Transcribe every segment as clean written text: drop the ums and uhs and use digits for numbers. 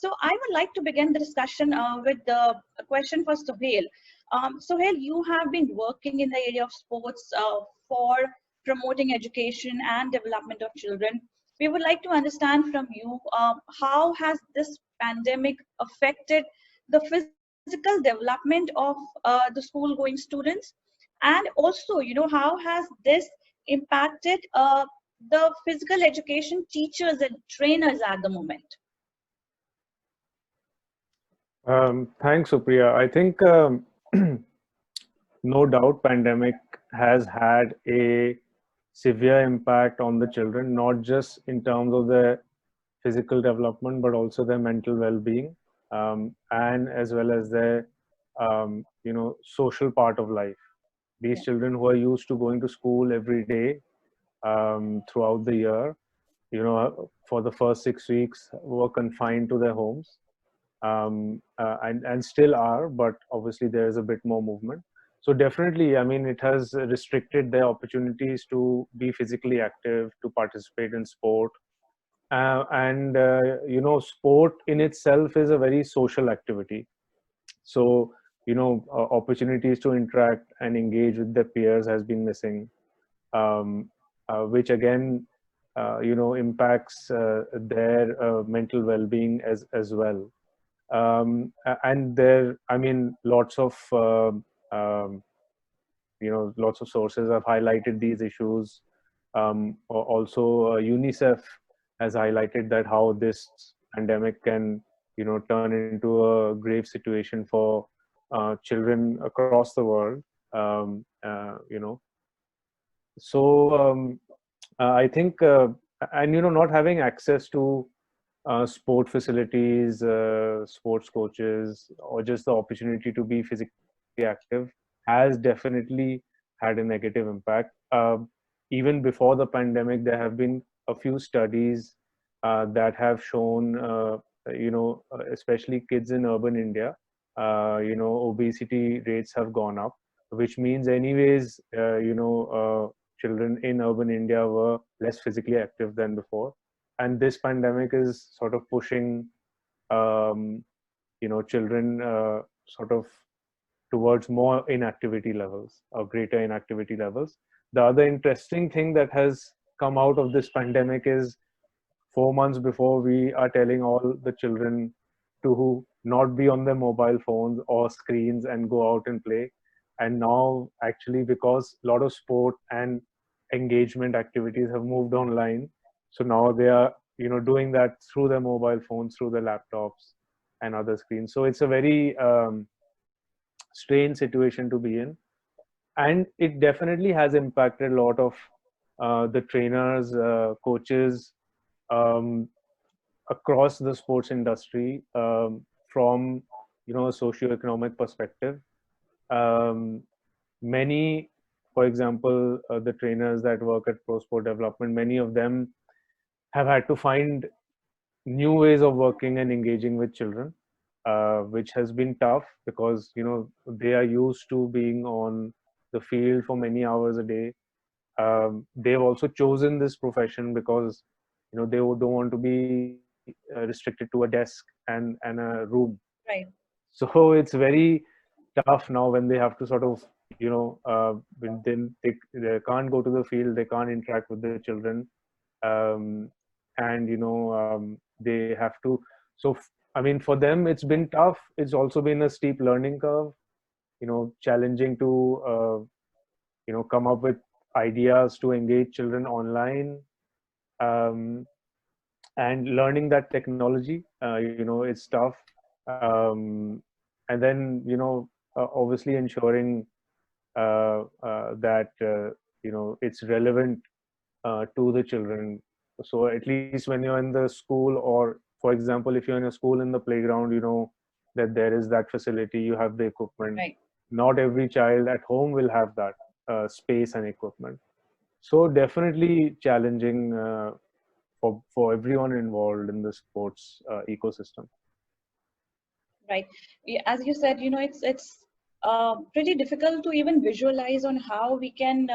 So I would like to begin the discussion with a question for Sohail. Sohail, you have been working in the area of sports for promoting education and development of children. We would like to understand from you, how has this pandemic affected the physical development of the school going students, and also, how has this impacted the physical education teachers and trainers at the moment? Thanks, Supriya. I think no doubt pandemic has had a severe impact on the children, not just in terms of their physical development, but also their mental well-being, and as well as their, social part of life. These children who are used to going to school every day throughout the year, for the first 6 weeks were confined to their homes, and still are, but obviously there is a bit more movement. So definitely, I mean, it has restricted their opportunities to be physically active, to participate in sport. And sport in itself is a very social activity. So, opportunities to interact and engage with their peers has been missing, which again, impacts their mental well-being as well. And there, I mean, lots of sources have highlighted these issues. Also, UNICEF has highlighted that how this pandemic can, turn into a grave situation for children across the world. So I think, and not having access to sport facilities, sports coaches, or just the opportunity to be physically active has definitely had a negative impact. Even before the pandemic, there have been a few studies that have shown, especially kids in urban India, obesity rates have gone up, which means anyways, children in urban India were less physically active than before. And this pandemic is sort of pushing, children sort of towards more inactivity levels or greater inactivity levels. The other interesting thing that has come out of this pandemic is 4 months before we are telling all the children to not be on their mobile phones or screens and go out and play. And now actually, because a lot of sport and engagement activities have moved online, so now they are, doing that through their mobile phones, through their laptops and other screens. So it's a very strange situation to be in. And it definitely has impacted a lot of the trainers, coaches um, across the sports industry, from, a socioeconomic perspective. Um, Many, for example, the trainers that work at Pro Sport Development, many of them have had to find new ways of working and engaging with children, which has been tough because they are used to being on the field for many hours a day. They've also chosen this profession because they don't want to be restricted to a desk and a room. Right. So it's very tough now when they have to sort of when they can't go to the field, they can't interact with the children, um, and they have to. So I mean, for them it's been tough. It's also been a steep learning curve, challenging to come up with ideas to engage children online, um, and learning that technology. It's tough, and then obviously ensuring that it's relevant to the children. So at least when you're in the school, or for example, if you're in a school in the playground, that there is that facility, you have the equipment. Right. Not every child at home will have that space and equipment. So definitely challenging for everyone involved in the sports ecosystem. Right. As you said, it's pretty difficult to even visualize on how we can,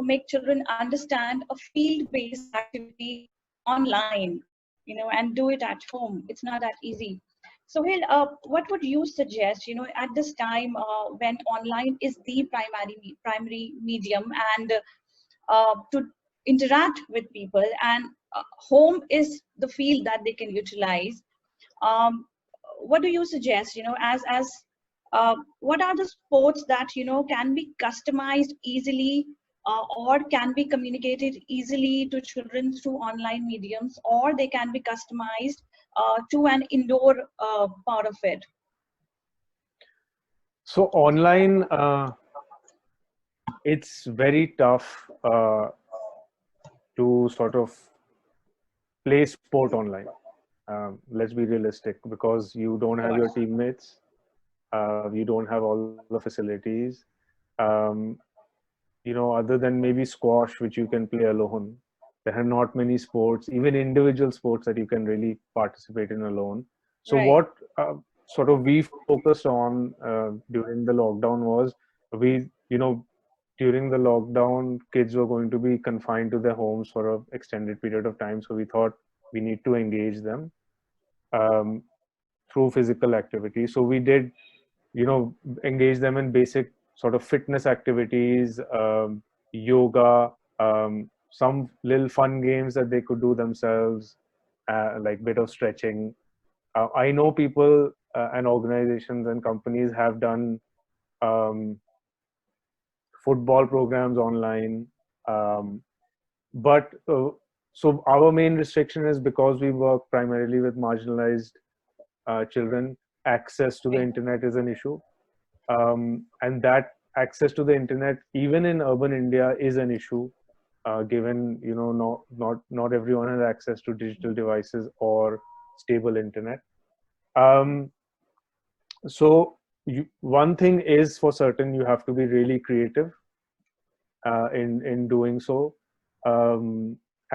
make children understand a field-based activity online. and do it at home. It's not that easy. So, Hill, what would you suggest, at this time when online is the primary medium and to interact with people, and home is the field that they can utilize? um, what do you suggest, as what are the sports that can be customized easily, or can be communicated easily to children through online mediums, or they can be customized to an indoor part of it? So online, it's very tough to sort of play sport online. Let's be realistic, because you don't have your teammates, you don't have all the facilities. Um, Other than maybe squash, which you can play alone, there are not many sports, even individual sports, that you can really participate in alone. So Right. what sort of we focused on during the lockdown was, we, during the lockdown, kids were going to be confined to their homes for an extended period of time. So we thought we need to engage them um, through physical activity. So we did, engage them in basic sort of fitness activities, yoga, some little fun games that they could do themselves, like bit of stretching. I know people and organizations and companies have done um, football programs online. Um, but so our main restriction is, because we work primarily with marginalized children, access to the Right. internet is an issue. And that access to the internet, even in urban India, is an issue, given not everyone has access to digital devices or stable internet. Um, so one thing is for certain: you have to be really creative in doing so.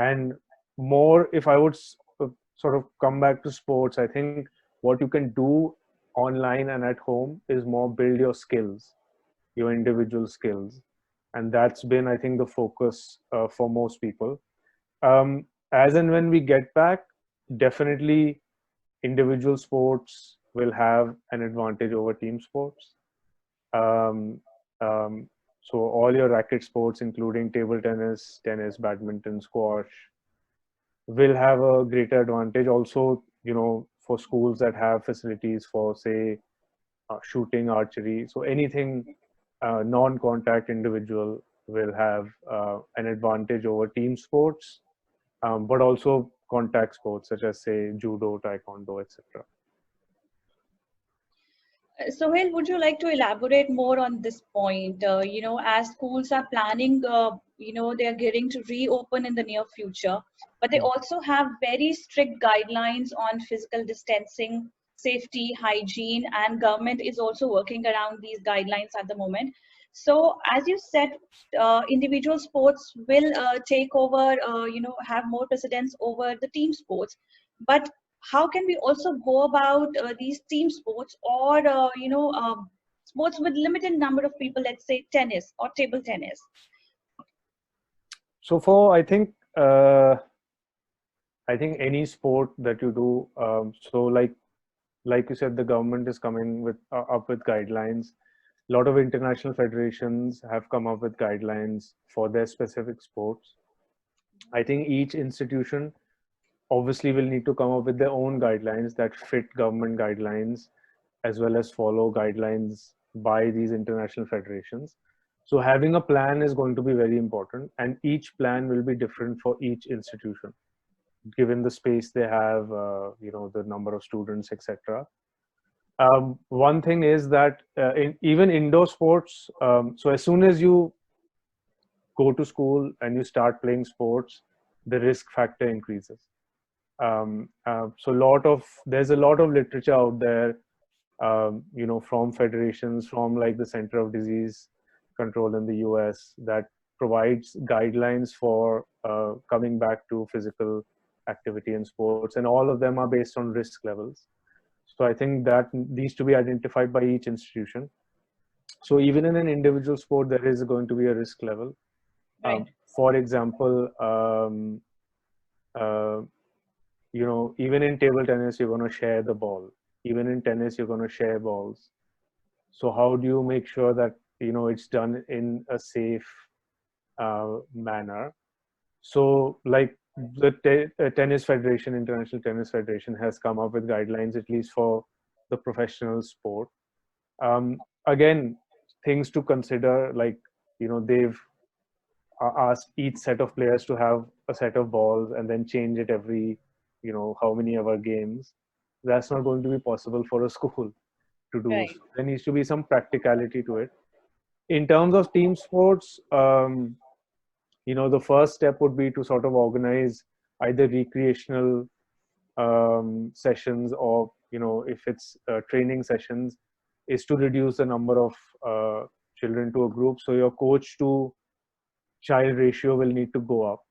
And more, if I would sort of come back to sports, I think what you can do online and at home is more build your skills, your individual skills. And that's been, I think, the focus for most people. As and when we get back, definitely individual sports will have an advantage over team sports. Um, um, so all your racket sports, including table tennis, badminton, squash, will have a greater advantage. Also, for schools that have facilities for, say, shooting, archery, so anything non-contact, individual will have an advantage over team sports, but also contact sports such as, say, judo, taekwondo, etc. Sohail, would you like to elaborate more on this point? As schools are planning, they are getting to reopen in the near future, but they also have very strict guidelines on physical distancing, safety, hygiene, and government is also working around these guidelines at the moment. So, as you said, individual sports will take over, have more precedence over the team sports. But how can we also go about these team sports, or sports with limited number of people, let's say tennis or table tennis? So I think any sport that you do, so like you said, the government is coming with up with guidelines. A lot of international federations have come up with guidelines for their specific sports. I think each institution obviously will need to come up with their own guidelines that fit government guidelines, as well as follow guidelines by these international federations. So having a plan is going to be very important, and each plan will be different for each institution, given the space they have, the number of students, etc. One thing is that even indoor sports, so as soon as you go to school and you start playing sports, the risk factor increases. So there's a lot of literature out there, from federations, from like the Center of Disease Control in the US, that provides guidelines for coming back to physical activity in sports, and all of them are based on risk levels. So I think that needs to be identified by each institution. So even in an individual sport, there is going to be a risk level. Right. For example, even in table tennis, you're going to share the ball. Even in tennis, you're going to share balls. So how do you make sure that, it's done in a safe manner? So like the tennis federation, International Tennis Federation, has come up with guidelines, at least for the professional sport. Again, things to consider, like, they've asked each set of players to have a set of balls and then change it every, how many ever games. That's not going to be possible for a school to do. Right. So there needs to be some practicality to it. In terms of team sports, the first step would be to sort of organize either recreational sessions, or if it's training sessions, is to reduce the number of children to a group. So your coach to child ratio will need to go up,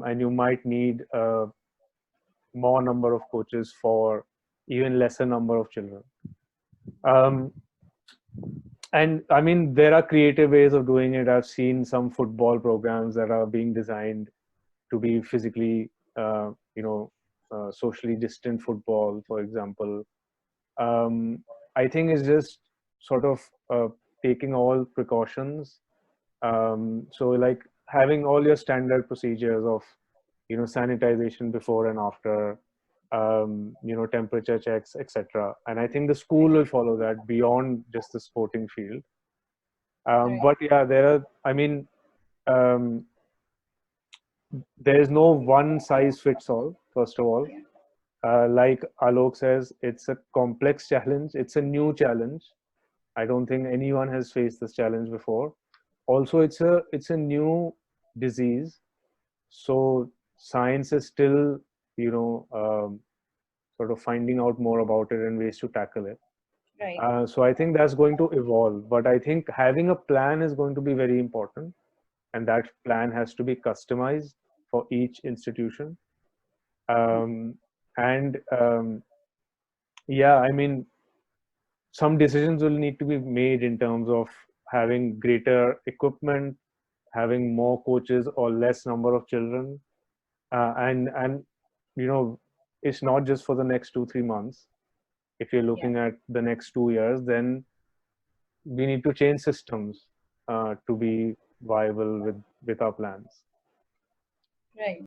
and you might need more number of coaches for even lesser number of children. um, and I mean, there are creative ways of doing it. I've seen some football programs that are being designed to be physically socially distant football, for example. I think it's just sort of taking all precautions. So like having all your standard procedures of sanitization before and after, temperature checks, etc. And I think the school will follow that beyond just the sporting field. Right. But yeah, um, there is no one size fits all, first of all. Like Alok says, it's a complex challenge. It's a new challenge. I don't think anyone has faced this challenge before. Also, it's a new disease, so science is still, sort of finding out more about it and ways to tackle it. Right. So I think that's going to evolve, but I think having a plan is going to be very important, and that plan has to be customized for each institution. Um, and yeah, I mean, some decisions will need to be made in terms of having greater equipment, having more coaches or less number of children, and you know, it's not just for the next 2-3 months. If you're Yeah. looking at the next 2 years, then we need to change systems to be viable with our plans. Right.